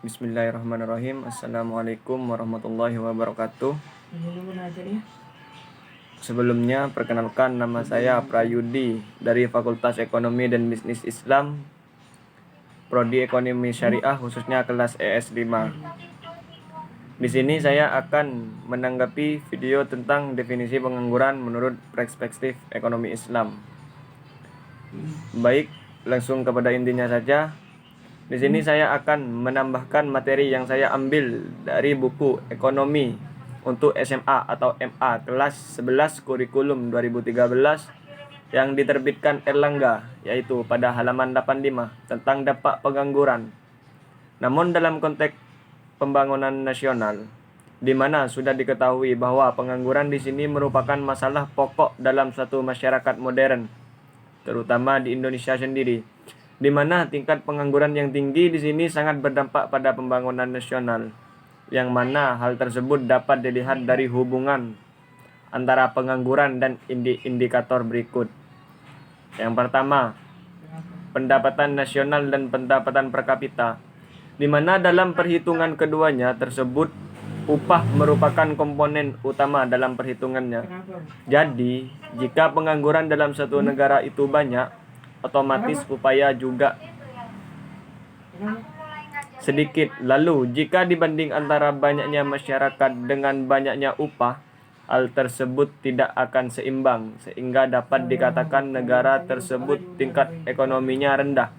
Bismillahirrahmanirrahim. Assalamualaikum warahmatullahi wabarakatuh. Sebelumnya, perkenalkan nama saya Prayudi dari Fakultas Ekonomi dan Bisnis Islam, Prodi Ekonomi Syariah, khususnya kelas ES5. Di sini saya akan menanggapi video tentang definisi pengangguran menurut perspektif ekonomi Islam. Baik, langsung kepada intinya saja. Di sini saya akan menambahkan materi yang saya ambil dari buku Ekonomi untuk SMA atau MA kelas 11 kurikulum 2013 yang diterbitkan Erlangga, yaitu pada halaman 85 tentang dampak pengangguran. Namun dalam konteks pembangunan nasional, di mana sudah diketahui bahwa pengangguran di sini merupakan masalah pokok dalam suatu masyarakat modern, terutama di Indonesia sendiri, di mana tingkat pengangguran yang tinggi di sini sangat berdampak pada pembangunan nasional, yang mana hal tersebut dapat dilihat dari hubungan antara pengangguran dan indikator berikut. Yang pertama, pendapatan nasional dan pendapatan per kapita, di mana dalam perhitungan keduanya tersebut upah merupakan komponen utama dalam perhitungannya. Jadi, jika pengangguran dalam satu negara itu banyak, otomatis upaya juga sedikit. Lalu, jika dibanding antara banyaknya masyarakat dengan banyaknya upah, hal tersebut tidak akan seimbang, sehingga dapat dikatakan negara tersebut tingkat ekonominya rendah,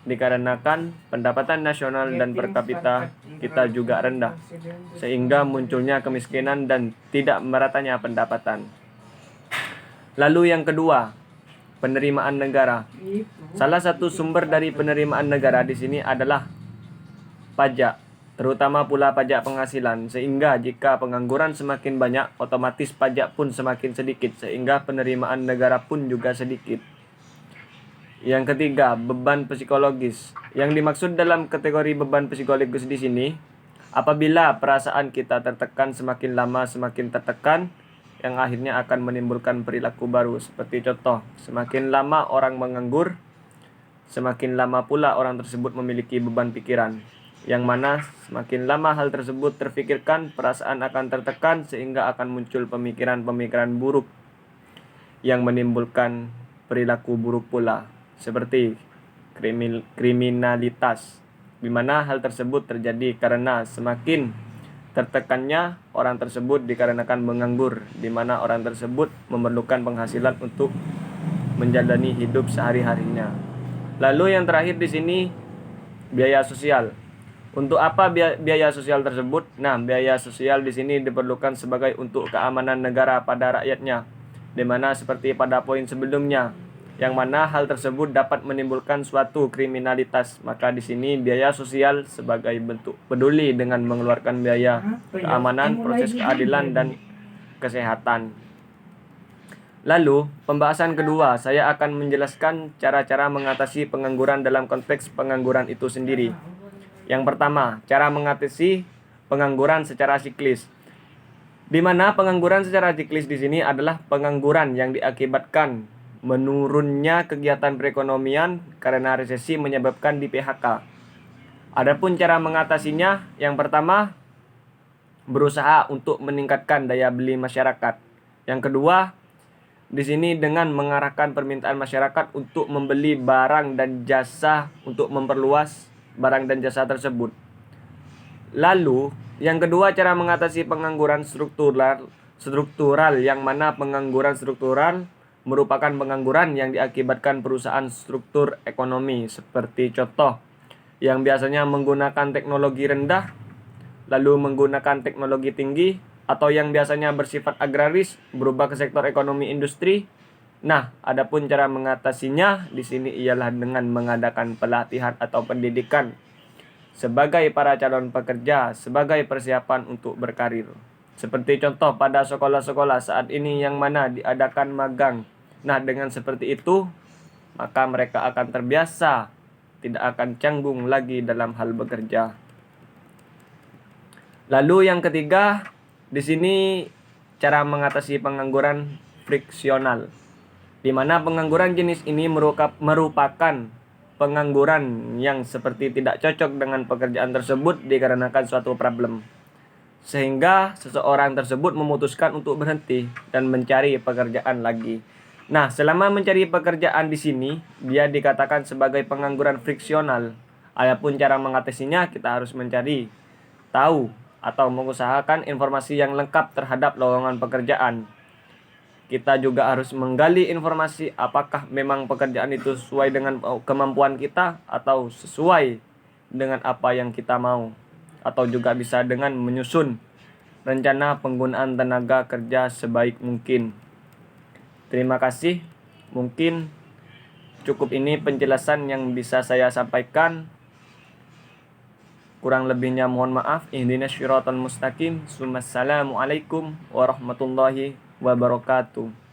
dikarenakan pendapatan nasional dan per kapita kita juga rendah, sehingga munculnya kemiskinan dan tidak meratanya pendapatan. Lalu yang kedua, penerimaan negara. Salah satu sumber dari penerimaan negara di sini adalah pajak, terutama pula pajak penghasilan, sehingga jika pengangguran semakin banyak, otomatis pajak pun semakin sedikit, sehingga penerimaan negara pun juga sedikit. Yang ketiga, beban psikologis. Yang dimaksud dalam kategori beban psikologis di sini, apabila perasaan kita tertekan, semakin lama semakin tertekan, yang akhirnya akan menimbulkan perilaku baru. Seperti contoh, semakin lama orang menganggur, semakin lama pula orang tersebut memiliki beban pikiran, yang mana semakin lama hal tersebut terfikirkan, perasaan akan tertekan, sehingga akan muncul pemikiran-pemikiran buruk yang menimbulkan perilaku buruk pula, seperti kriminalitas, di mana hal tersebut terjadi karena semakin tertekannya orang tersebut dikarenakan menganggur, di mana orang tersebut memerlukan penghasilan untuk menjalani hidup sehari-harinya. Lalu yang terakhir di sini, biaya sosial. Untuk apa biaya sosial tersebut? Nah, biaya sosial di sini diperlukan sebagai untuk keamanan negara pada rakyatnya, di mana seperti pada poin sebelumnya, yang mana hal tersebut dapat menimbulkan suatu kriminalitas. Maka di sini biaya sosial sebagai bentuk peduli dengan mengeluarkan biaya keamanan, proses keadilan, dan kesehatan. Lalu, pembahasan kedua, saya akan menjelaskan cara-cara mengatasi pengangguran dalam konteks pengangguran itu sendiri. Yang pertama, cara mengatasi pengangguran secara siklis. Di mana pengangguran secara siklis di sini adalah pengangguran yang diakibatkan menurunnya kegiatan perekonomian karena resesi menyebabkan di PHK. Adapun cara mengatasinya, yang pertama, berusaha untuk meningkatkan daya beli masyarakat. Yang kedua, di sini dengan mengarahkan permintaan masyarakat untuk membeli barang dan jasa untuk memperluas barang dan jasa tersebut. Lalu, yang kedua, cara mengatasi pengangguran struktural, yang mana pengangguran struktural merupakan pengangguran yang diakibatkan perusahaan struktur ekonomi, seperti contoh yang biasanya menggunakan teknologi rendah lalu menggunakan teknologi tinggi, atau yang biasanya bersifat agraris berubah ke sektor ekonomi industri. Nah, adapun cara mengatasinya di sini ialah dengan mengadakan pelatihan atau pendidikan sebagai para calon pekerja sebagai persiapan untuk berkarir. Seperti contoh pada sekolah-sekolah saat ini yang mana diadakan magang. Nah, dengan seperti itu, maka mereka akan terbiasa, tidak akan canggung lagi dalam hal bekerja. Lalu yang ketiga, di sini cara mengatasi pengangguran friksional, di mana pengangguran jenis ini merupakan pengangguran yang seperti tidak cocok dengan pekerjaan tersebut dikarenakan suatu problem, sehingga seseorang tersebut memutuskan untuk berhenti dan mencari pekerjaan lagi. Nah, selama mencari pekerjaan di sini, dia dikatakan sebagai pengangguran friksional. Adapun cara mengatasinya, kita harus mencari tahu atau mengusahakan informasi yang lengkap terhadap lowongan pekerjaan. Kita juga harus menggali informasi apakah memang pekerjaan itu sesuai dengan kemampuan kita atau sesuai dengan apa yang kita mau, atau juga bisa dengan menyusun rencana penggunaan tenaga kerja sebaik mungkin. Terima kasih. Mungkin cukup ini penjelasan yang bisa saya sampaikan. Kurang lebihnya mohon maaf. Ihdinas syiratal mustaqim. Assalamualaikum warahmatullahi wabarakatuh.